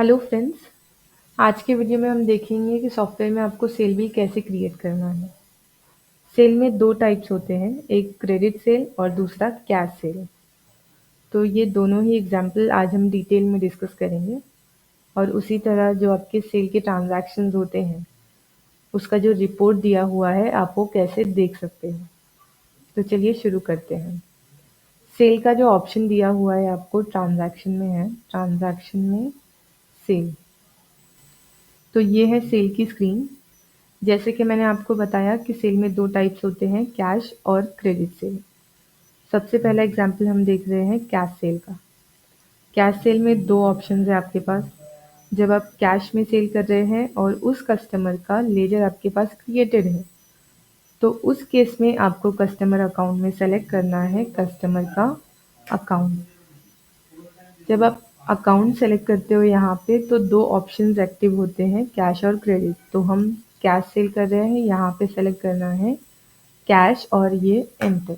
Hello friends. आज के video में हम देखेंगे कि सॉफ्टवेयर में आपको सेल भी कैसे क्रिएट करना है। सेल में दो टाइप्स होते हैं, एक क्रेडिट सेल और दूसरा कैश सेल। तो ये दोनों ही एग्जाम्पल आज हम डिटेल में डिस्कस करेंगे और उसी तरह जो आपके सेल के ट्रांजैक्शंस होते हैं उसका जो रिपोर्ट दिया हुआ है आप वो कैसे देख सकते हैं। तो चलिए शुरू करते हैं। सेल का जो ऑप्शन दिया हुआ है आपको ट्रांजैक्शन में है, ट्रांजैक्शन में सेल। तो ये है सेल की स्क्रीन। जैसे कि मैंने आपको बताया कि सेल में दो टाइप्स होते हैं, कैश और क्रेडिट सेल। सबसे पहला एग्जांपल हम देख रहे हैं कैश सेल का। कैश सेल में दो ऑप्शंस है आपके पास। जब आप कैश में सेल कर रहे हैं और उस कस्टमर का लेजर आपके पास क्रिएटेड है तो उस केस में आपको कस्टमर अकाउंट में सेलेक्ट करना है कस्टमर का अकाउंट। जब आप अकाउंट सेलेक्ट करते हो यहाँ पे तो दो ऑप्शंस एक्टिव होते हैं, कैश और क्रेडिट। तो हम कैश सेल कर रहे हैं, यहाँ पे सेलेक्ट करना है कैश और ये एंटर।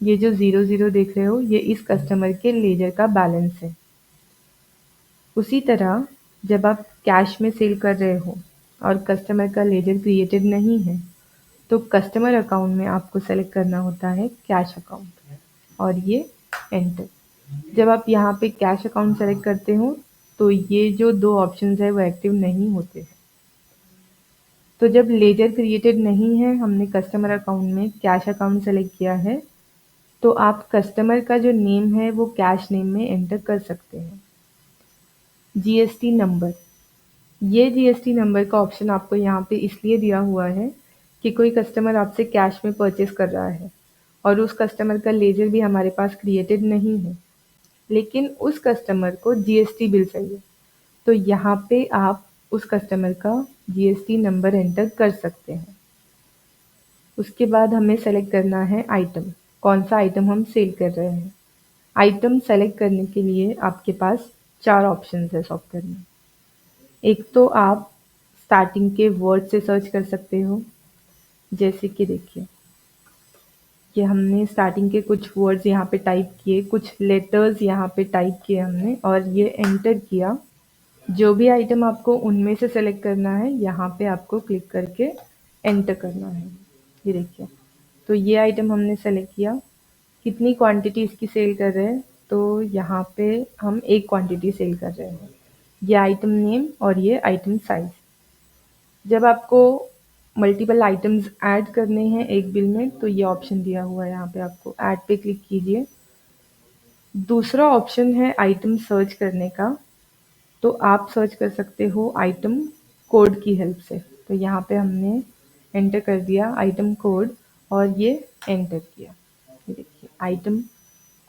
ये जो 00 देख रहे हो ये इस कस्टमर के लेजर का बैलेंस है। उसी तरह जब आप कैश में सेल कर रहे हो और कस्टमर का लेजर क्रिएटेड नहीं है तो कस्टमर अकाउंट में आपको सेलेक्ट करना होता है कैश अकाउंट और ये एंटर। जब आप यहाँ पे कैश अकाउंट सेलेक्ट करते हो तो ये जो दो ऑप्शंस है वो एक्टिव नहीं होते हैं। तो जब लेजर क्रिएटेड नहीं है, हमने कस्टमर अकाउंट में कैश अकाउंट सेलेक्ट किया है तो आप कस्टमर का जो नेम है वो कैश नेम में एंटर कर सकते हैं। जीएसटी नंबर, ये जीएसटी नंबर का ऑप्शन आपको यहाँ पे इसलिए दिया हुआ है कि कोई कस्टमर आपसे कैश में परचेस कर रहा है और उस कस्टमर का लेजर भी हमारे पास क्रिएटेड नहीं है, लेकिन उस कस्टमर को जीएसटी बिल चाहिए। तो यहाँ पे आप उस कस्टमर का जीएसटी नंबर एंटर कर सकते हैं। उसके बाद हमें सेलेक्ट करना है आइटम, कौन सा आइटम हम सेल कर रहे हैं। आइटम सेलेक्ट करने के लिए आपके पास चार ऑप्शंस है सॉफ्टवेयर में। एक तो आप स्टार्टिंग के वर्ड से सर्च कर सकते हो, जैसे कि देखिए कि हमने स्टार्टिंग के कुछ वर्ड्स यहाँ पे टाइप किए, कुछ लेटर्स यहाँ पे टाइप किए हमने और ये एंटर किया। जो भी आइटम आपको उनमें से सेलेक्ट करना है यहाँ पे आपको क्लिक करके एंटर करना है। ये देखिए, तो ये आइटम हमने सेलेक्ट किया। कितनी क्वांटिटी इसकी सेल कर रहे हैं, तो यहाँ पे हम एक क्वांटिटी सेल कर रहे हैं। ये आइटम नेम और ये आइटम साइज। जब आपको मल्टीपल आइटम्स ऐड करने हैं एक बिल में तो ये ऑप्शन दिया हुआ है, यहाँ पे आपको ऐड पे क्लिक कीजिए। दूसरा ऑप्शन है आइटम सर्च करने का, तो आप सर्च कर सकते हो आइटम कोड की हेल्प से। तो यहाँ पे हमने एंटर कर दिया आइटम कोड और ये एंटर किया। ये देखिए आइटम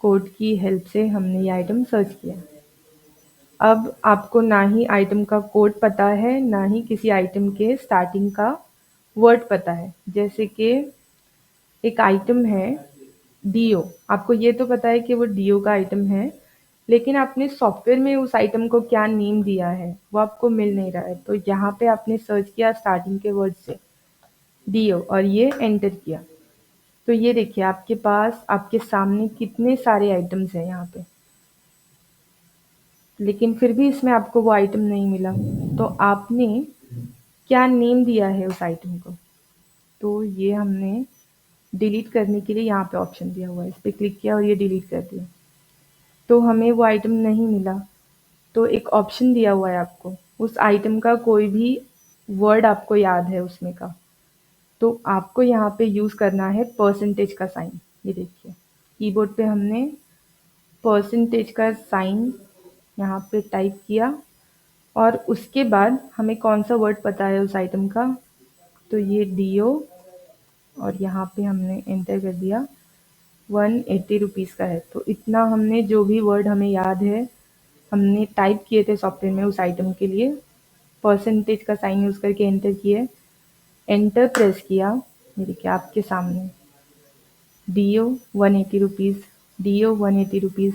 कोड की हेल्प से हमने ये आइटम सर्च किया। अब आपको ना ही आइटम का कोड पता है ना ही किसी आइटम के स्टार्टिंग का वर्ड पता है। जैसे कि एक आइटम है डीओ, आपको ये तो पता है कि वो डीओ का आइटम है, लेकिन आपने सॉफ्टवेयर में उस आइटम को क्या नेम दिया है वो आपको मिल नहीं रहा है। तो यहाँ पे आपने सर्च किया स्टार्टिंग के वर्ड से डीओ और ये एंटर किया। तो ये देखिए आपके पास आपके सामने कितने सारे आइटम्स हैं यहाँ पे, लेकिन फिर भी इसमें आपको वो आइटम नहीं मिला। तो आपने क्या नेम दिया है उस आइटम को, तो ये हमने डिलीट करने के लिए यहाँ पे ऑप्शन दिया हुआ है, इस पर क्लिक किया और ये डिलीट कर दिया। तो हमें वो आइटम नहीं मिला, तो एक ऑप्शन दिया हुआ है आपको, उस आइटम का कोई भी वर्ड आपको याद है उसमें का, तो आपको यहाँ पे यूज़ करना है परसेंटेज का साइन। ये देखिए कीबोर्ड पे हमने परसेंटेज का साइन यहाँ पे टाइप किया और उसके बाद हमें कौन सा वर्ड पता है उस आइटम का, तो ये डीओ और यहाँ पे हमने एंटर कर दिया। 180 रुपीज़ का है, तो इतना हमने जो भी वर्ड हमें याद है हमने टाइप किए थे सॉफ्टवेयर में उस आइटम के लिए, परसेंटेज का साइन यूज़ करके एंटर किए। एंटर प्रेस किया, ये देखिए आपके सामने डीओ 180 रुपीज़, डीओ 180 रुपीज़।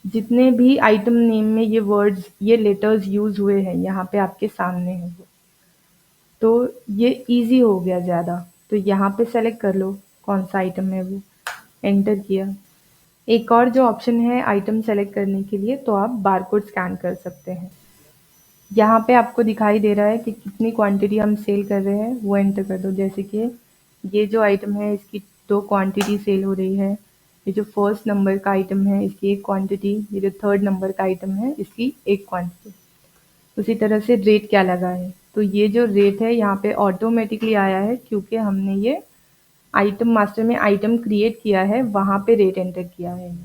जितने भी आइटम नेम में ये वर्ड्स ये लेटर्स यूज़ हुए हैं यहाँ पे आपके सामने है वो। तो ये इजी हो गया ज़्यादा। तो यहाँ पे सेलेक्ट कर लो कौन सा आइटम है वो, एंटर किया। एक और जो ऑप्शन है आइटम सेलेक्ट करने के लिए, तो आप बारकोड स्कैन कर सकते हैं। यहाँ पे आपको दिखाई दे रहा है कि कितनी क्वांटिटी हम सेल कर रहे हैं, वो एंटर कर दो। जैसे कि ये जो आइटम है इसकी 2 क्वांटिटी सेल हो रही है। ये जो फर्स्ट नंबर का आइटम है इसकी 1 क्वांटिटी, ये जो थर्ड नंबर का आइटम है इसकी 1 क्वांटिटी। उसी तरह से रेट क्या लगा है, तो ये जो रेट है यहाँ पे ऑटोमेटिकली आया है क्योंकि हमने ये आइटम मास्टर में आइटम क्रिएट किया है, वहाँ पे रेट एंटर किया है।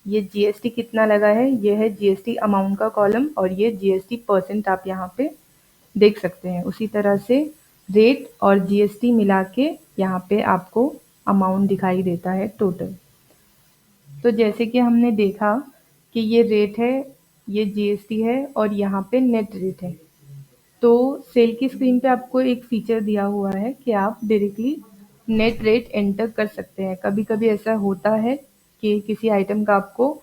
ये जीएसटी कितना लगा है, ये है जीएसटी अमाउंट का कॉलम और ये जीएसटी परसेंट आप यहाँ पे देख सकते हैं। उसी तरह से रेट और जीएसटी मिला के यहाँ पे आपको अमाउंट दिखाई देता है टोटल। तो जैसे कि हमने देखा कि ये रेट है, ये जीएसटी है और यहाँ पे नेट रेट है। तो सेल की स्क्रीन पे आपको एक फीचर दिया हुआ है कि आप डायरेक्टली नेट रेट एंटर कर सकते हैं। कभी-कभी ऐसा होता है कि किसी आइटम का आपको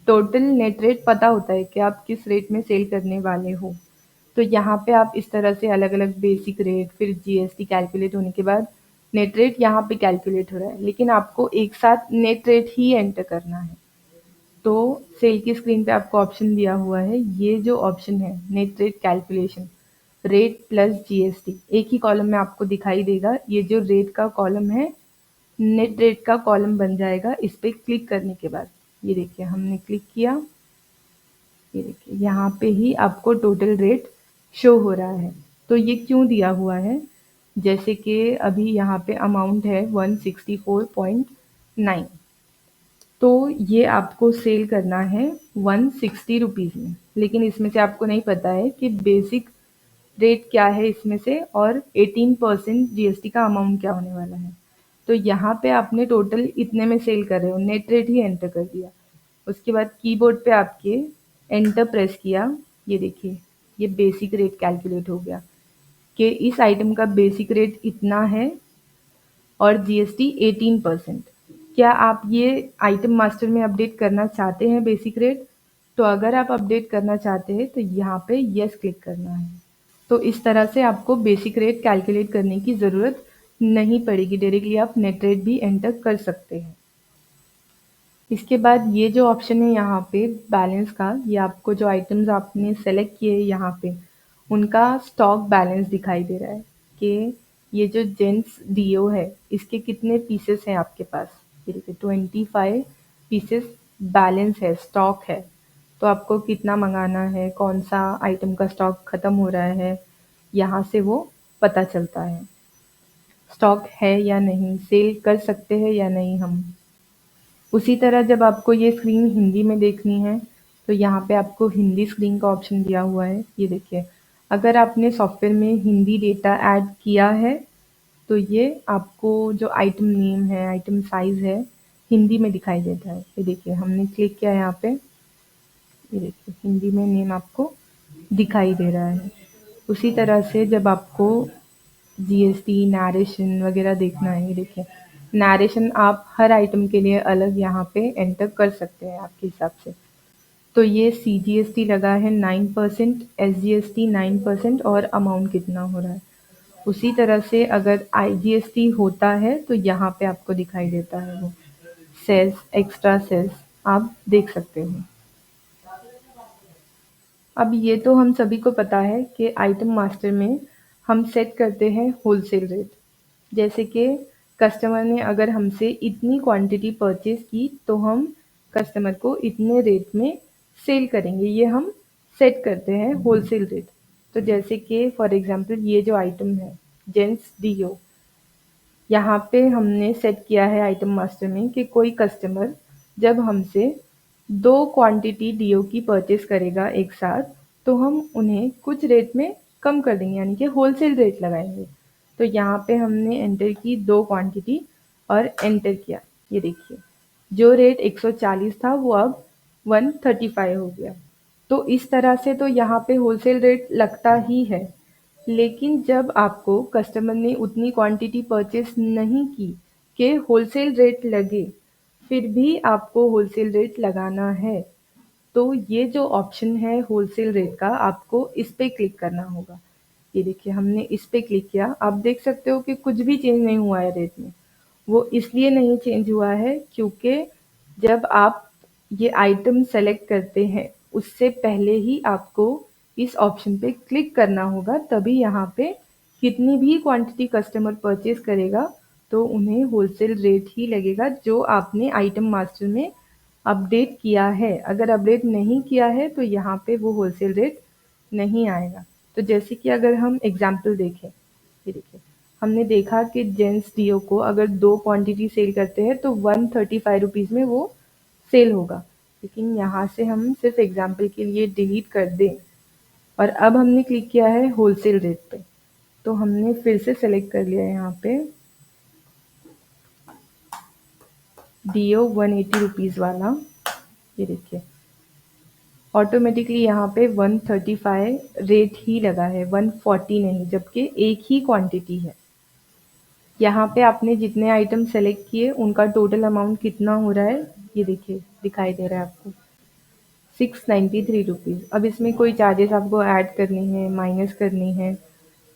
टोटल नेट रेट पता होता है कि आप किस रेट में सेल करने वाले हो। तो यहाँ पे आप इस तरह से अलग-अलग बेसिक रेट, फिर जीएसटी कैलकुलेट होने के बाद नेट रेट यहाँ पे कैलकुलेट हो रहा है, लेकिन आपको एक साथ नेट रेट ही एंटर करना है। तो सेल की स्क्रीन पे आपको ऑप्शन दिया हुआ है, ये जो ऑप्शन है net rate calculation, rate plus GST एक ही कॉलम में आपको दिखाई देगा। ये जो रेट का कॉलम है नेट रेट का कॉलम बन जाएगा इस पे क्लिक करने के बाद। ये देखिए हमने क्लिक किया, ये देखिए यहाँ पे ही आपको टोटल रेट शो हो रहा है। तो ये क्यों दिया हुआ है, जैसे कि अभी यहाँ पे अमाउंट है 164.9, तो ये आपको सेल करना है 160 रुपीज़ में, लेकिन इसमें से आपको नहीं पता है कि बेसिक रेट क्या है इसमें से और 18% जीएसटी का अमाउंट क्या होने वाला है। तो यहाँ पे आपने टोटल इतने में सेल कर रहे हो, नेट रेट ही एंटर कर दिया। उसके बाद कीबोर्ड पे आपके एंटर प्रेस किया, ये देखिए ये बेसिक रेट कैलकुलेट हो गया कि इस आइटम का बेसिक रेट इतना है और जीएसटी 18%। क्या आप ये आइटम मास्टर में अपडेट करना चाहते हैं बेसिक रेट? तो अगर आप अपडेट करना चाहते हैं तो यहाँ पे यस क्लिक करना है। तो इस तरह से आपको बेसिक रेट कैलकुलेट करने की ज़रूरत नहीं पड़ेगी, डायरेक्टली आप नेट रेट भी एंटर कर सकते हैं। इसके बाद ये जो ऑप्शन है यहाँ पे बैलेंस का, ये आपको जो आइटम्स आपने सेलेक्ट किए यहाँ पे उनका स्टॉक बैलेंस दिखाई दे रहा है कि ये जो जेंट्स डीओ है इसके कितने पीसेस हैं आपके पास। ये देखिए 25 पीसेस बैलेंस है, स्टॉक है। तो आपको कितना मंगाना है, कौन सा आइटम का स्टॉक खत्म हो रहा है, यहाँ से वो पता चलता है। स्टॉक है या नहीं, सेल कर सकते हैं या नहीं हम। उसी तरह जब आपको ये स्क्रीन हिंदी में देखनी है तो यहाँ पे आपको हिंदी स्क्रीन का ऑप्शन दिया हुआ है। ये देखिए अगर आपने सॉफ्टवेयर में हिंदी डेटा ऐड किया है तो ये आपको जो आइटम नेम है, आइटम साइज़ है, हिंदी में दिखाई देता है। ये देखिए हमने क्लिक किया यहाँ पे, ये देखिए हिंदी में नेम आपको दिखाई दे रहा है। उसी तरह से जब आपको जीएसटी, नैरेशन वगैरह देखना है, ये देखिए नैरेशन आप हर आइटम के लिए अलग यहाँ पे एंटर कर सकते हैं आपके हिसाब से। तो ये सीजीएसटी लगा है 9%, एसजीएसटी 9% और अमाउंट कितना हो रहा है। उसी तरह से अगर आईजीएसटी होता है तो यहाँ पे आपको दिखाई देता है वो सेस, एक्स्ट्रा सेस आप देख सकते हो। अब ये तो हम सभी को पता है कि आइटम मास्टर में हम सेट करते हैं होलसेल रेट। जैसे कि कस्टमर ने अगर हमसे इतनी क्वांटिटी परचेज़ की तो हम कस्टमर को इतने रेट में सेल करेंगे, ये हम सेट करते हैं होलसेल रेट। तो जैसे कि फॉर एग्ज़ाम्पल ये जो आइटम है जेंट्स डीओ, यहाँ पे हमने सेट किया है आइटम मास्टर में कि कोई कस्टमर जब हमसे 2 क्वांटिटी डीओ की परचेज़ करेगा एक साथ, तो हम उन्हें कुछ रेट में कम कर देंगे, यानी कि होलसेल रेट लगाएँगे। तो यहाँ पे हमने एंटर की 2 क्वांटिटी और एंटर किया। ये देखिए, जो रेट 140 था वो अब 135 हो गया। तो इस तरह से तो यहाँ पे होलसेल रेट लगता ही है। लेकिन जब आपको कस्टमर ने उतनी क्वांटिटी परचेज़ नहीं की कि होलसेल रेट लगे, फिर भी आपको होलसेल रेट लगाना है, तो ये जो ऑप्शन है होलसेल रेट का आपको इस पे क्लिक करना होगा। ये देखिए हमने इस पे क्लिक किया, आप देख सकते हो कि कुछ भी चेंज नहीं हुआ है रेट में। वो इसलिए नहीं चेंज हुआ है क्योंकि जब आप ये आइटम सेलेक्ट करते हैं, उससे पहले ही आपको इस ऑप्शन पे क्लिक करना होगा, तभी यहाँ पे कितनी भी क्वांटिटी कस्टमर परचेज करेगा तो उन्हें होलसेल रेट ही लगेगा जो आपने आइटम मास्टर में अपडेट किया है। अगर अपडेट नहीं किया है तो यहाँ पे वो होलसेल रेट नहीं आएगा। तो जैसे कि अगर हम एग्जाम्पल देखें, ये देखिए हमने देखा कि जेंट्स डीओ को अगर 2 क्वांटिटी सेल करते हैं तो 135 रुपीज़ में वो सेल होगा। लेकिन यहाँ से हम सिर्फ एग्जाम्पल के लिए डिलीट कर दें और अब हमने क्लिक किया है होलसेल रेट पे, तो हमने फिर से सेलेक्ट कर लिया है यहाँ पे डीओ 180 रुपीज़ वाला। ये देखिए ऑटोमेटिकली यहाँ पे 135 रेट ही लगा है, 140 नहीं, जबकि एक ही क्वांटिटी है। यहाँ पे आपने जितने आइटम सेलेक्ट किए उनका टोटल अमाउंट कितना हो रहा है ये देखिए दिखाई दे रहा है आपको 693 रुपीज़। अब इसमें कोई चार्जेस आपको ऐड करनी है, माइनस करनी है,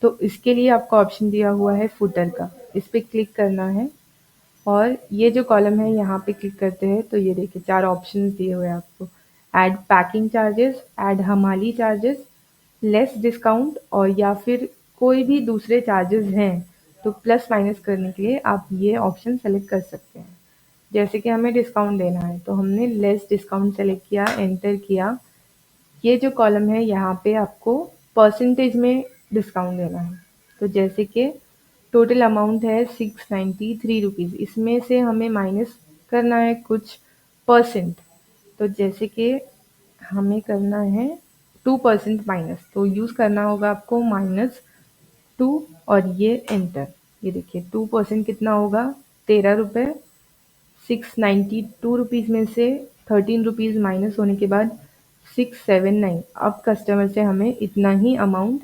तो इसके लिए आपको ऑप्शन दिया हुआ है फुटर का, इस पर क्लिक करना है और ये जो कॉलम है यहाँ पे क्लिक करते हैं तो ये देखिए 4 ऑप्शन दिए हुए हैं आपको, ऐड पैकिंग चार्जेस, ऐड हमाली चार्जेस, लेस डिस्काउंट और या फिर कोई भी दूसरे चार्जेस हैं तो प्लस माइनस करने के लिए आप ये ऑप्शन सेलेक्ट कर सकते हैं। जैसे कि हमें डिस्काउंट देना है तो हमने लेस डिस्काउंट सेलेक्ट किया, एंटर किया। ये जो कॉलम है यहाँ पे आपको परसेंटेज में डिस्काउंट देना है, तो जैसे कि टोटल अमाउंट है 693 रुपीज़, इसमें से हमें माइनस करना है कुछ परसेंट, तो जैसे कि हमें करना है 2% माइनस, तो यूज़ करना होगा आपको -2 और ये एंटर। ये देखिए 2% कितना होगा 13 रुपये, 692 रुपीज़ में से 13 रुपीज़ माइनस होने के बाद 679। अब कस्टमर से हमें इतना ही अमाउंट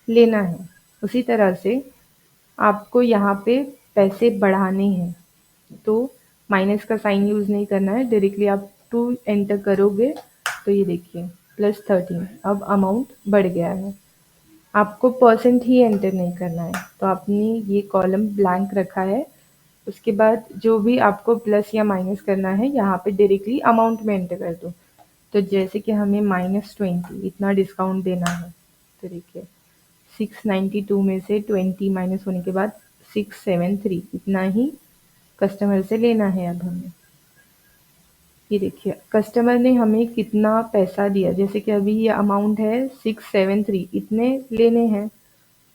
लेना है। उसी तरह से आपको यहाँ पे पैसे बढ़ाने हैं तो माइनस का साइन यूज़ नहीं करना है, डायरेक्टली आप 2 एंटर करोगे तो ये देखिए +13, अब अमाउंट बढ़ गया है। आपको परसेंट ही एंटर नहीं करना है, तो आपने ये कॉलम ब्लैंक रखा है। उसके बाद जो भी आपको प्लस या माइनस करना है यहाँ पे डायरेक्टली अमाउंट में एंटर कर दो। तो जैसे कि हमें -20 इतना डिस्काउंट देना है, तो देखिए 692 में से 20 माइनस होने के बाद 673 इतना ही कस्टमर से लेना है अब हमें। ये देखिए कस्टमर ने हमें कितना पैसा दिया, जैसे कि अभी ये अमाउंट है 673, इतने लेने हैं,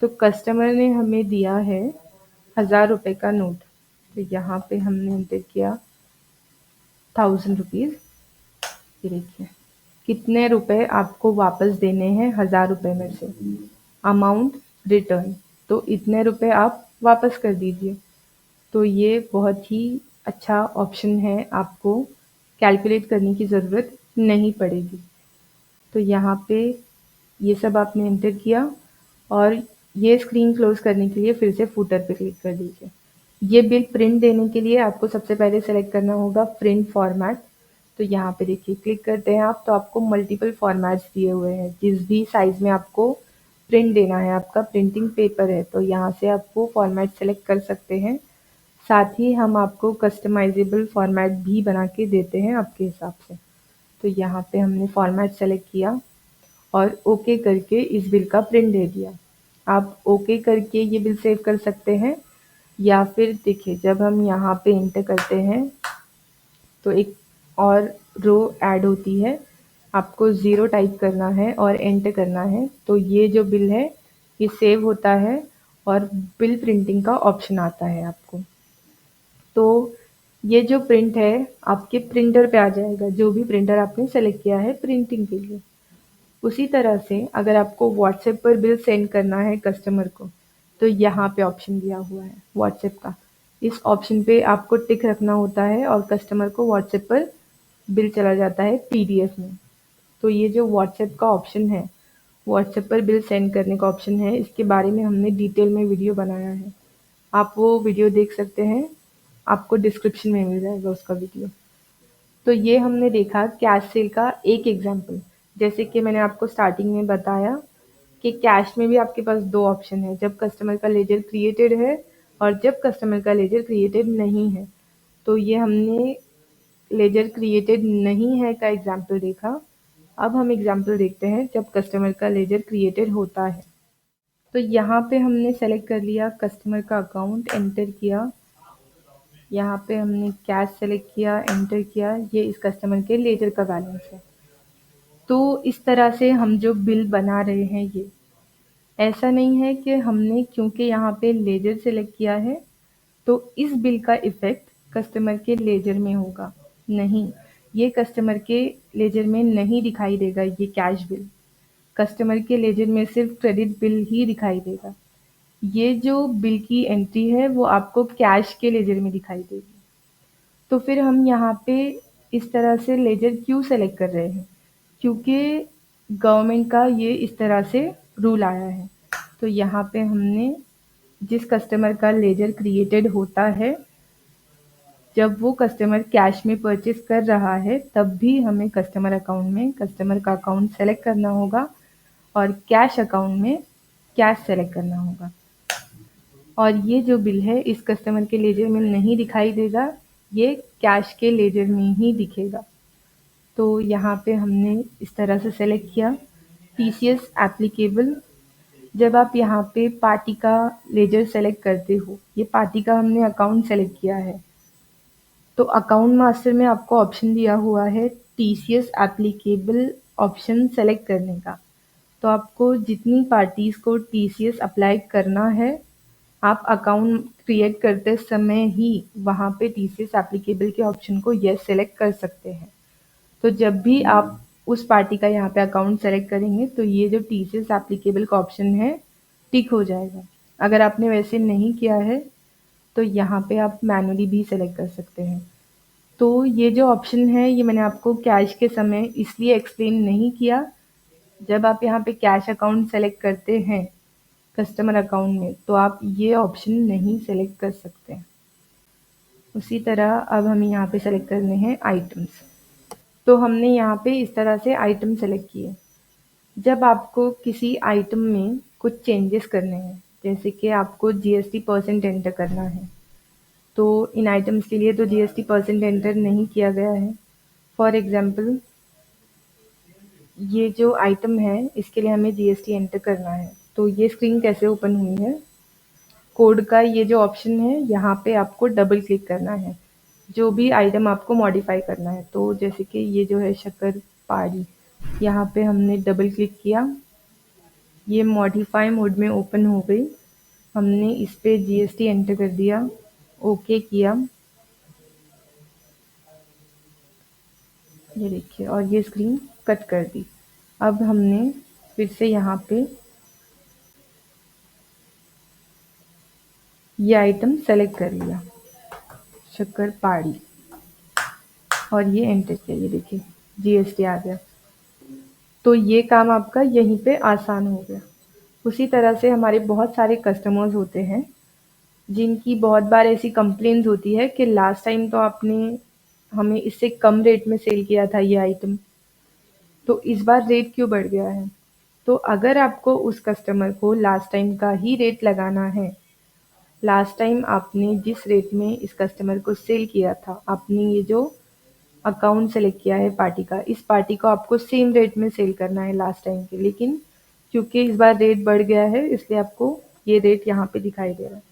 तो कस्टमर ने हमें दिया है 1000 रुपये का नोट, तो यहाँ पे हमने एंटर किया 1000 रुपीज़। ये देखिए कितने रुपए आपको वापस देने हैं 1000 रुपये में से, अमाउंट रिटर्न, तो इतने रुपए आप वापस कर दीजिए। तो ये बहुत ही अच्छा ऑप्शन है, आपको कैलकुलेट करने की ज़रूरत नहीं पड़ेगी। तो यहाँ पे ये सब आपने एंटर किया और ये स्क्रीन क्लोज करने के लिए फिर से फुटर पे क्लिक कर दीजिए। ये बिल प्रिंट देने के लिए आपको सबसे पहले सेलेक्ट करना होगा प्रिंट फॉर्मेट, तो यहाँ पे देखिए क्लिक करते हैं आप तो आपको मल्टीपल फॉर्मेट्स दिए हुए हैं, जिस भी साइज़ में आपको प्रिंट देना है, आपका प्रिंटिंग पेपर है तो यहाँ से आप वो फॉर्मेट सेलेक्ट कर सकते हैं। साथ ही हम आपको कस्टमाइजेबल फॉर्मेट भी बना के देते हैं आपके हिसाब से। तो यहाँ पे हमने फॉर्मेट सेलेक्ट किया और ओके करके इस बिल का प्रिंट दे दिया। आप ओके करके ये बिल सेव कर सकते हैं या फिर देखिए जब हम यहाँ पे एंटर करते हैं तो एक और रो ऐड होती है, आपको 0 टाइप करना है और एंटर करना है, तो ये जो बिल है ये सेव होता है और बिल प्रिंटिंग का ऑप्शन आता है आपको। तो ये जो प्रिंट है आपके प्रिंटर पे आ जाएगा, जो भी प्रिंटर आपने सेलेक्ट किया है प्रिंटिंग के लिए। उसी तरह से अगर आपको व्हाट्सएप पर बिल सेंड करना है कस्टमर को, तो यहाँ पे ऑप्शन दिया हुआ है व्हाट्सएप का। इस ऑप्शन पे आपको टिक रखना होता है और कस्टमर को व्हाट्सएप पर बिल चला जाता है पीडीएफ में। तो ये जो व्हाट्सएप का ऑप्शन है, व्हाट्सएप पर बिल सेंड करने का ऑप्शन है, इसके बारे में हमने डिटेल में वीडियो बनाया है। आप वो वीडियो देख सकते हैं, आपको डिस्क्रिप्शन में मिल जाएगा उसका वीडियो। तो ये हमने देखा कैश सेल का एक एग्जाम्पल। जैसे कि मैंने आपको स्टार्टिंग में बताया कि कैश में भी आपके पास 2 ऑप्शन है, जब कस्टमर का लेजर क्रिएटेड है और जब कस्टमर का लेजर क्रिएटेड नहीं है। तो ये हमने लेजर क्रिएटेड नहीं है का एग्जाम्पल देखा। अब हम एग्जाम्पल देखते हैं जब कस्टमर का लेजर क्रिएटेड होता है। तो यहाँ पे हमने सेलेक्ट कर लिया कस्टमर का अकाउंट, एंटर किया। यहाँ पे हमने कैश सेलेक्ट किया, एंटर किया। ये इस कस्टमर के लेजर का बैलेंस है। तो इस तरह से हम जो बिल बना रहे हैं, ये ऐसा नहीं है कि हमने क्योंकि यहाँ पे लेजर सेलेक्ट किया है तो इस बिल का इफ़ेक्ट कस्टमर के लेजर में होगा। नहीं, ये कस्टमर के लेजर में नहीं दिखाई देगा ये कैश बिल। कस्टमर के लेजर में सिर्फ क्रेडिट बिल ही दिखाई देगा। ये जो बिल की एंट्री है वो आपको कैश के लेजर में दिखाई देगी। तो फिर हम यहाँ पे इस तरह से लेजर क्यों सेलेक्ट कर रहे हैं? क्योंकि गवर्नमेंट का ये इस तरह से रूल आया है। तो यहाँ पे हमने जिस कस्टमर का लेजर क्रिएटेड होता है, जब वो कस्टमर कैश में परचेस कर रहा है तब भी हमें कस्टमर अकाउंट में कस्टमर का अकाउंट सेलेक्ट करना होगा और कैश अकाउंट में कैश सेलेक्ट करना होगा। और ये जो बिल है इस कस्टमर के लेजर में नहीं दिखाई देगा, ये कैश के लेजर में ही दिखेगा। तो यहाँ पे हमने इस तरह से सेलेक्ट किया टीसीएस एप्लीकेबल। जब आप यहाँ पे पार्टी का लेजर सेलेक्ट करते हो, ये पार्टी का हमने अकाउंट सेलेक्ट किया है, तो अकाउंट मास्टर में आपको ऑप्शन दिया हुआ है टीसीएस एप्लीकेबल ऑप्शन सेलेक्ट करने का। तो आपको जितनी पार्टीज को टीसीएस अप्लाई करना है, आप अकाउंट क्रिएट करते समय ही वहाँ पे टीसीएस एप्लीकेबल के ऑप्शन को यस सेलेक्ट कर सकते हैं। तो जब भी आप उस पार्टी का यहाँ पे अकाउंट सेलेक्ट करेंगे तो ये जो टीसीएस एप्लीकेबल का ऑप्शन है टिक हो जाएगा। अगर आपने वैसे नहीं किया है तो यहाँ पे आप मैनुअली भी सेलेक्ट कर सकते हैं। तो ये जो ऑप्शन है ये मैंने आपको कैश के समय इसलिए एक्सप्लेन नहीं किया। जब आप यहाँ पे कैश अकाउंट सेलेक्ट करते हैं कस्टमर अकाउंट में तो आप ये ऑप्शन नहीं सेलेक्ट कर सकते हैं। उसी तरह अब हमें यहाँ पे सेलेक्ट करने हैं आइटम्स। तो हमने यहाँ पे इस तरह से आइटम सेलेक्ट किए। जब आपको किसी आइटम में कुछ चेंजेस करने हैं, जैसे कि आपको जीएसटी परसेंट एंटर करना है, तो इन आइटम्स के लिए तो जीएसटी परसेंट एंटर नहीं किया गया है। फॉर एग्जांपल ये जो आइटम है इसके लिए हमें जीएसटी एंटर करना है। तो ये स्क्रीन कैसे ओपन हुई है? कोड का ये जो ऑप्शन है यहाँ पे आपको डबल क्लिक करना है जो भी आइटम आपको मॉडिफाई करना है। तो जैसे कि ये जो है शक्कर पारी, यहाँ पे हमने डबल क्लिक किया, ये मॉडिफाई मोड में ओपन हो गई। हमने इस पे जीएसटी एंटर कर दिया, ओके किया, ये देखिए, और ये स्क्रीन कट कर दी। अब हमने फिर से यहाँ पे ये आइटम सेलेक्ट कर लिया, शक्कर पारी, और ये एंटर किया, ये देखिए जीएसटी आ गया। तो ये काम आपका यहीं पे आसान हो गया। उसी तरह से हमारे बहुत सारे कस्टमर्स होते हैं जिनकी बहुत बार ऐसी कंप्लेंट्स होती है कि लास्ट टाइम तो आपने हमें इससे कम रेट में सेल किया था ये आइटम, तो इस बार रेट क्यों बढ़ गया है? तो अगर आपको उस कस्टमर को लास्ट टाइम का ही रेट लगाना है, लास्ट टाइम आपने जिस रेट में इस कस्टमर को सेल किया था, आपने ये जो अकाउंट सेलेक्ट किया है पार्टी का, इस पार्टी को आपको सेम रेट में सेल करना है लास्ट टाइम के, लेकिन क्योंकि इस बार रेट बढ़ गया है इसलिए आपको ये रेट यहाँ पे दिखाई दे रहा है।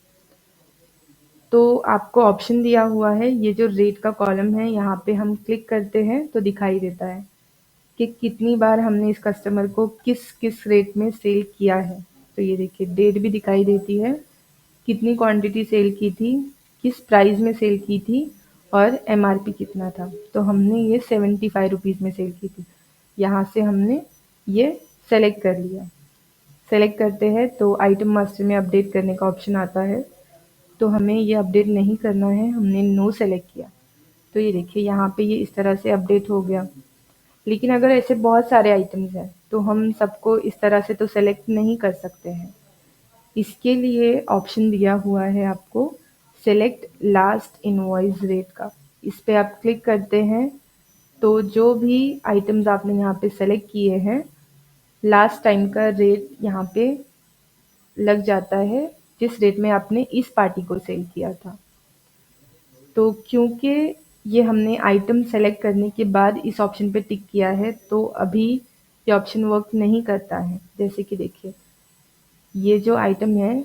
तो आपको ऑप्शन दिया हुआ है, ये जो रेट का कॉलम है यहाँ पे हम क्लिक करते हैं तो दिखाई देता है कि कितनी बार हमने इस कस्टमर को किस किस रेट में सेल किया है। तो ये देखिए डेट भी दिखाई देती है, कितनी क्वांटिटी सेल की थी, किस प्राइस में सेल की थी और एमआरपी कितना था। तो हमने ये 75 रुपीज़ में सेल की थी। यहाँ से हमने ये सेलेक्ट कर लिया। सेलेक्ट करते हैं तो आइटम मास्टर में अपडेट करने का ऑप्शन आता है, तो हमें ये अपडेट नहीं करना है, हमने नो सेलेक्ट किया। तो ये देखिए यहाँ पे ये इस तरह से अपडेट हो गया। लेकिन अगर ऐसे बहुत सारे आइटम्स हैं तो हम सबको इस तरह से तो सेलेक्ट नहीं कर सकते हैं। इसके लिए ऑप्शन दिया हुआ है आपको सेलेक्ट लास्ट इनवॉइस रेट का। इस पे आप क्लिक करते हैं तो जो भी आइटम्स आपने यहाँ पे सेलेक्ट किए हैं, लास्ट टाइम का रेट यहाँ पे लग जाता है जिस रेट में आपने इस पार्टी को सेल किया था। तो क्योंकि ये हमने आइटम सेलेक्ट करने के बाद इस ऑप्शन पे टिक किया है, तो अभी ये ऑप्शन वर्क नहीं करता है। जैसे कि देखिए, ये जो आइटम है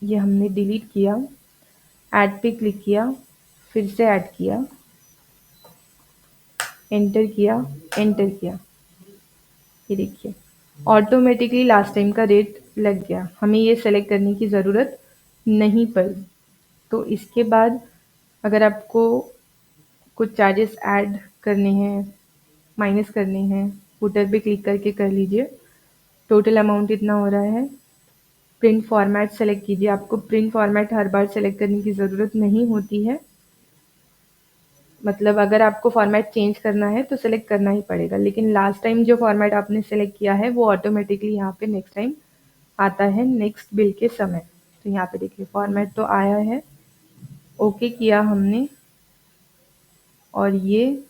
ये हमने डिलीट किया, ऐड पे क्लिक किया, फिर से ऐड किया, एंटर किया, एंटर किया, ये देखिए ऑटोमेटिकली लास्ट टाइम का रेट लग गया, हमें ये सेलेक्ट करने की ज़रूरत नहीं पड़ी। तो इसके बाद अगर आपको कुछ चार्जेस ऐड करने हैं, माइनस करने हैं, फुटर पे क्लिक करके कर लीजिए। टोटल अमाउंट इतना हो रहा है। प्रिंट फॉर्मेट सेलेक्ट कीजिए, आपको प्रिंट फॉर्मेट हर बार सेलेक्ट करने की ज़रूरत नहीं होती है। मतलब अगर आपको फॉर्मेट चेंज करना है तो सेलेक्ट करना ही पड़ेगा, लेकिन लास्ट टाइम जो फॉर्मेट आपने सेलेक्ट किया है वो ऑटोमेटिकली यहाँ पे नेक्स्ट टाइम आता है नेक्स्ट बिल के समय। तो यहाँ पे देखिए फॉर्मेट तो आया है, ओके किया हमने और ये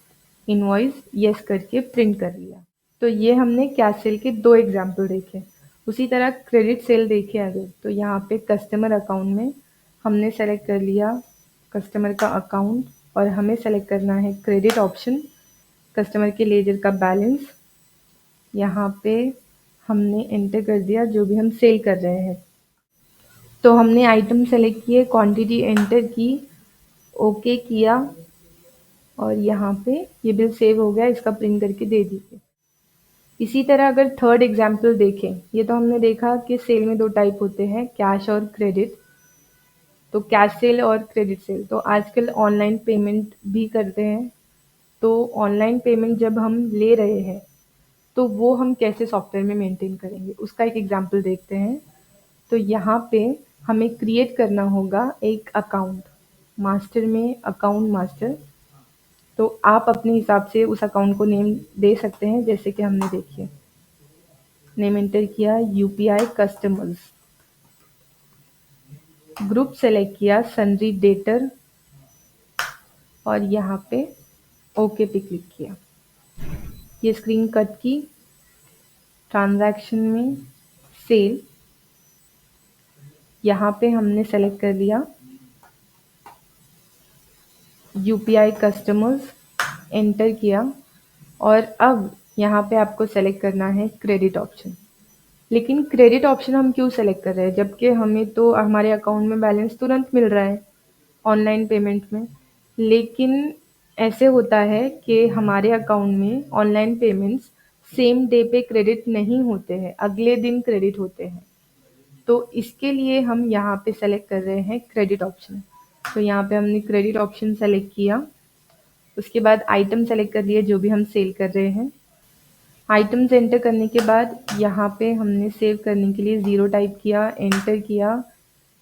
इनवॉइस यस करके प्रिंट कर लिया। तो ये हमने कैश सेल के 2 एग्जाम्पल देखे। उसी तरह क्रेडिट सेल देखे अगर, तो यहाँ पे कस्टमर अकाउंट में हमने सेलेक्ट कर लिया कस्टमर का अकाउंट और हमें सेलेक्ट करना है क्रेडिट ऑप्शन, कस्टमर के लेजर का बैलेंस। यहाँ पे हमने एंटर कर दिया जो भी हम सेल कर रहे हैं। तो हमने आइटम सेलेक्ट किए, क्वांटिटी एंटर की, ओके किया और यहाँ पे ये बिल सेव हो गया, इसका प्रिंट करके दे दीजिए। इसी तरह अगर थर्ड एग्जाम्पल देखें, ये तो हमने देखा कि सेल में 2 टाइप होते हैं, कैश और क्रेडिट। तो कैश सेल और क्रेडिट सेल, तो आजकल ऑनलाइन पेमेंट भी करते हैं। तो ऑनलाइन पेमेंट जब हम ले रहे हैं तो वो हम कैसे सॉफ्टवेयर में मेंटेन करेंगे, उसका एक एग्जाम्पल देखते हैं। तो यहाँ पे हमें क्रिएट करना होगा एक अकाउंट, मास्टर में अकाउंट मास्टर। तो आप अपने हिसाब से उस अकाउंट को नेम दे सकते हैं, जैसे कि हमने देखिए नेम एंटर किया यूपीआई कस्टमर्स, ग्रुप सेलेक्ट किया सन्ड्री डेटर और यहाँ पे ओके पे क्लिक किया। ये स्क्रीन कट की, ट्रांजैक्शन में सेल, यहाँ पे हमने सेलेक्ट कर लिया यूपीआई कस्टमर्स, एंटर किया और अब यहाँ पे आपको सेलेक्ट करना है क्रेडिट ऑप्शन। लेकिन क्रेडिट ऑप्शन हम क्यों सेलेक्ट कर रहे हैं, जबकि हमें तो हमारे अकाउंट में बैलेंस तुरंत मिल रहा है ऑनलाइन पेमेंट में। लेकिन ऐसे होता है कि हमारे अकाउंट में ऑनलाइन पेमेंट्स सेम डे पे क्रेडिट नहीं होते हैं, अगले दिन क्रेडिट होते हैं। तो इसके लिए हम यहाँ पे सेलेक्ट कर रहे हैं क्रेडिट ऑप्शन। तो यहाँ पे हमने क्रेडिट ऑप्शन सेलेक्ट किया, उसके बाद आइटम सेलेक्ट कर लिए जो भी हम सेल कर रहे हैं। आइटम्स एंटर करने के बाद यहाँ पे हमने सेव करने के लिए 0 टाइप किया, एंटर किया,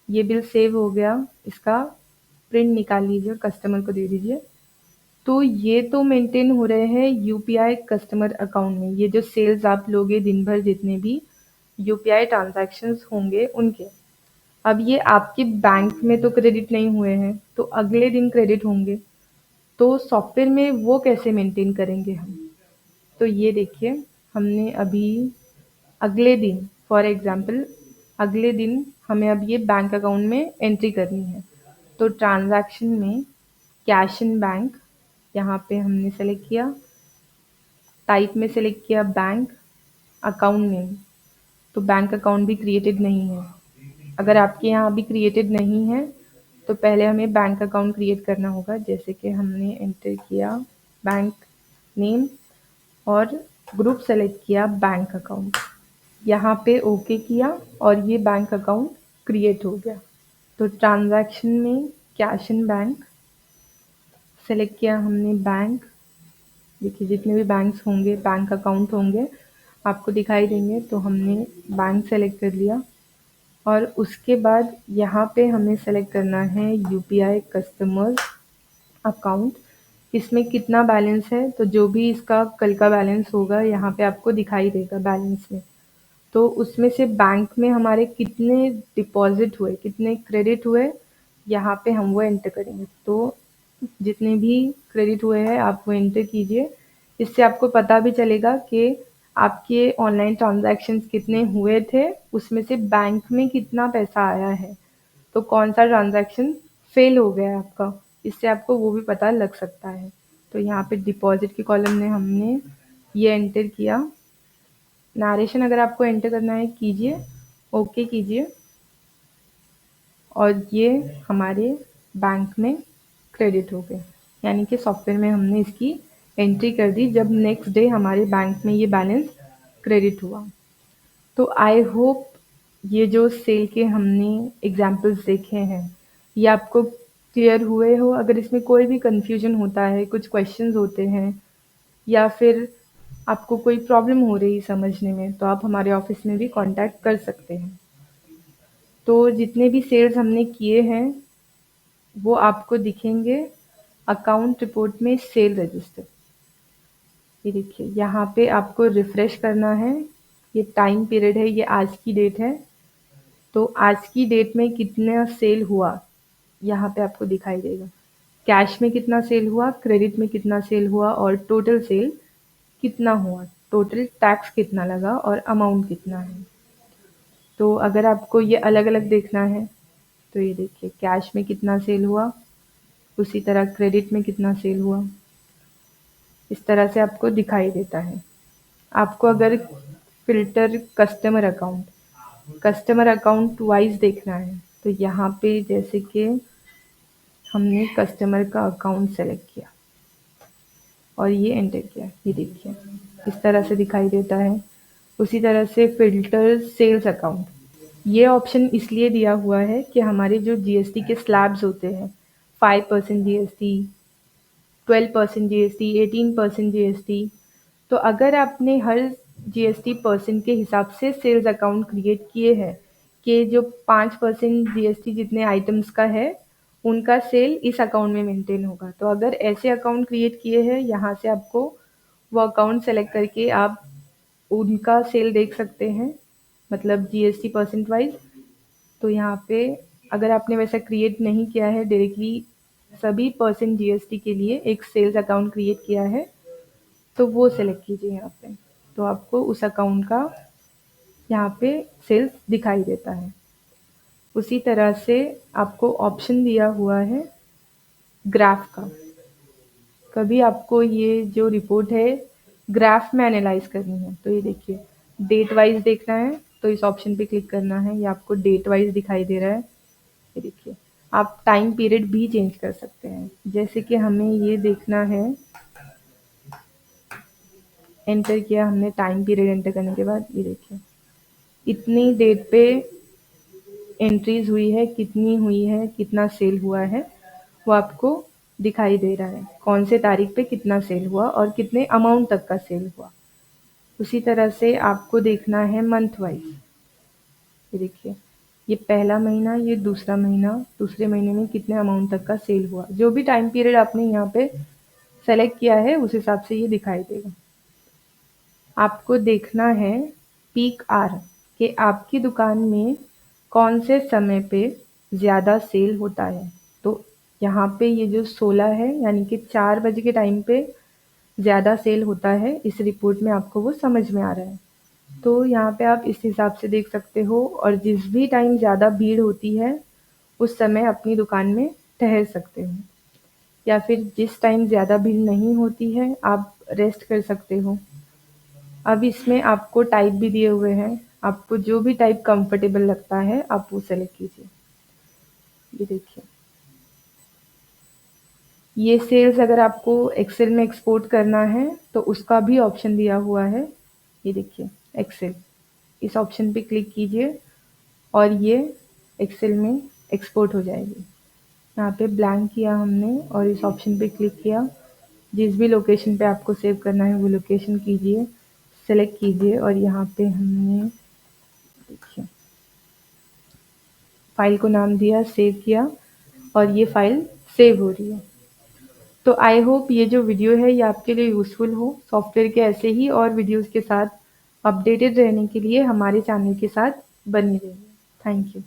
ये बिल सेव हो गया, इसका प्रिंट निकाल लीजिए और कस्टमर को दे दीजिए। तो ये तो मेंटेन हो रहे हैं यूपीआई कस्टमर अकाउंट में, ये जो सेल्स आप लोगे दिन भर जितने भी यूपीआई ट्रांजैक्शंस होंगे उनके। अब ये आपके बैंक में तो क्रेडिट नहीं हुए हैं, तो अगले दिन क्रेडिट होंगे, तो सॉफ्टवेयर में वो कैसे मेंटेन करेंगे हम। तो ये देखिए हमने अभी अगले दिन, फॉर एग्जांपल अगले दिन हमें अब ये बैंक अकाउंट में एंट्री करनी है। तो ट्रांजैक्शन में कैश इन बैंक, यहाँ पे हमने सेलेक्ट किया, टाइप में सेलेक्ट किया बैंक, अकाउंट नेम, तो बैंक अकाउंट भी क्रिएटेड नहीं है। अगर आपके यहाँ अभी क्रिएटेड नहीं है तो पहले हमें बैंक अकाउंट क्रिएट करना होगा, जैसे कि हमने एंटर किया बैंक नेम और ग्रुप सेलेक्ट किया बैंक अकाउंट, यहाँ पे ओके किया और ये बैंक अकाउंट क्रिएट हो गया। तो ट्रांजैक्शन में कैश इन बैंक सेलेक्ट किया हमने बैंक, देखिए जितने भी बैंक्स होंगे, बैंक अकाउंट होंगे आपको दिखाई देंगे, तो हमने बैंक सेलेक्ट कर लिया और उसके बाद यहाँ पे हमें सेलेक्ट करना है यूपीआई कस्टमर्स अकाउंट। इसमें कितना बैलेंस है, तो जो भी इसका कल का बैलेंस होगा यहाँ पे आपको दिखाई देगा बैलेंस में। तो उसमें से बैंक में हमारे कितने डिपॉजिट हुए, कितने क्रेडिट हुए, यहाँ पे हम वो एंटर करेंगे। तो जितने भी क्रेडिट हुए हैं आप वो एंटर कीजिए, इससे आपको पता भी चलेगा कि आपके ऑनलाइन ट्रांजैक्शंस कितने हुए थे, उसमें से बैंक में कितना पैसा आया है, तो कौन सा ट्रांजैक्शन फेल हो गया है आपका। इससे आपको वो भी पता लग सकता है। तो यहाँ पे डिपॉजिट के कॉलम में हमने ये एंटर किया। नरेशन अगर आपको एंटर करना है कीजिए, ओके कीजिए, और ये हमारे बैंक में क्रेडिट हो गए, यानी कि सॉफ्टवेयर में हमने इसकी एंट्री कर दी जब नेक्स्ट डे हमारे बैंक में ये बैलेंस क्रेडिट हुआ। तो आई होप ये जो सेल के हमने एग्जाम्पल्स देखे हैं ये आपको क्लियर हुए हो। अगर इसमें कोई भी कन्फ्यूजन होता है, कुछ क्वेश्चंस होते हैं, या फिर आपको कोई प्रॉब्लम हो रही समझने में, तो आप हमारे ऑफिस में भी कांटेक्ट कर सकते हैं। तो जितने भी सेल्स हमने किए हैं वो आपको दिखेंगे अकाउंट रिपोर्ट में सेल रजिस्टर। ये देखिए यहाँ पे आपको रिफ्रेश करना है। ये टाइम पीरियड है, ये आज की डेट है। तो आज की डेट में कितना सेल हुआ यहाँ पे आपको दिखाई देगा। कैश में कितना सेल हुआ, क्रेडिट में कितना सेल हुआ, और टोटल सेल कितना हुआ, टोटल टैक्स कितना लगा और अमाउंट कितना है। तो अगर आपको ये अलग अलग देखना है तो ये देखिए कैश में कितना सेल हुआ, उसी तरह क्रेडिट में कितना सेल हुआ, इस तरह से आपको दिखाई देता है। आपको अगर फ़िल्टर कस्टमर अकाउंट वाइज़ देखना है तो यहाँ पे जैसे कि हमने कस्टमर का अकाउंट सेलेक्ट किया और ये एंटर किया, ये देखिए इस तरह से दिखाई देता है। उसी तरह से फ़िल्टर सेल्स अकाउंट, ये ऑप्शन इसलिए दिया हुआ है कि हमारे जो जीएसटी के स्लैब्स होते हैं 5% जीएसटी, 12% जीएसटी, 18% जीएसटी, तो अगर आपने हर जीएसटी परसेंट के हिसाब से सेल्स अकाउंट क्रिएट किए हैं कि जो 5% जीएसटी जितने आइटम्स का है उनका सेल इस अकाउंट में मेंटेन होगा। तो अगर ऐसे अकाउंट क्रिएट किए हैं, यहाँ से आपको वो अकाउंट सेलेक्ट करके आप उनका सेल देख सकते हैं, मतलब जीएसटी परसेंट वाइज। तो यहाँ पे अगर आपने वैसा क्रिएट नहीं किया है, डायरेक्टली सभी परसेंट जीएसटी के लिए एक सेल्स अकाउंट क्रिएट किया है, तो वो सेलेक्ट कीजिए यहाँ पे। तो आपको उस अकाउंट का यहाँ पे सेल्स दिखाई देता है। उसी तरह से आपको ऑप्शन दिया हुआ है ग्राफ का। कभी आपको ये जो रिपोर्ट है ग्राफ में एनालाइज करनी है तो ये देखिए डेट वाइज देखना है तो इस ऑप्शन पे क्लिक करना है। ये आपको डेट वाइज दिखाई दे रहा है। ये देखिए आप टाइम पीरियड भी चेंज कर सकते हैं। जैसे कि हमें ये देखना है, एंटर किया हमने, टाइम पीरियड एंटर करने के बाद ये देखिए इतनी डेट पे एंट्रीज हुई है, कितनी हुई है, कितना सेल हुआ है, वो आपको दिखाई दे रहा है। कौन से तारीख पे कितना सेल हुआ और कितने अमाउंट तक का सेल हुआ। उसी तरह से आपको देखना है मंथ वाइज। ये देखिए ये पहला महीना, ये दूसरा महीना, दूसरे महीने में कितने अमाउंट तक का सेल हुआ। जो भी टाइम पीरियड आपने यहाँ पे सेलेक्ट किया है उस हिसाब से ये दिखाई देगा। आपको देखना है पीक आवर कि आपकी दुकान में कौन से समय पे ज़्यादा सेल होता है। तो यहाँ पे ये जो 16 है यानी कि 4 बजे के टाइम पे ज़्यादा सेल होता है, इस रिपोर्ट में आपको वो समझ में आ रहा है। तो यहाँ पे आप इस हिसाब से देख सकते हो, और जिस भी टाइम ज़्यादा भीड़ होती है उस समय अपनी दुकान में ठहर सकते हो, या फिर जिस टाइम ज़्यादा भीड़ नहीं होती है आप रेस्ट कर सकते हो। अब इसमें आपको टाइप भी दिए हुए हैं, आपको जो भी टाइप कंफर्टेबल लगता है आप वो सेलेक्ट कीजिए। ये देखिए ये सेल्स अगर आपको एक्सेल में एक्सपोर्ट करना है तो उसका भी ऑप्शन दिया हुआ है। ये देखिए एक्सेल, इस ऑप्शन पे क्लिक कीजिए और ये एक्सेल में एक्सपोर्ट हो जाएगी। यहाँ पे ब्लैंक किया हमने और इस ऑप्शन पे क्लिक किया। जिस भी लोकेशन पे आपको सेव करना है वो लोकेशन कीजिए, सेलेक्ट कीजिए, और यहाँ पे हमने देखिए फाइल को नाम दिया, सेव किया, और ये फाइल सेव हो रही है। तो आई होप ये जो वीडियो है ये आपके लिए यूज़फुल हो। सॉफ्टवेयर के ऐसे ही और वीडियोज़ के साथ अपडेटेड रहने के लिए हमारे चैनल के साथ बने रहिए। Thank you.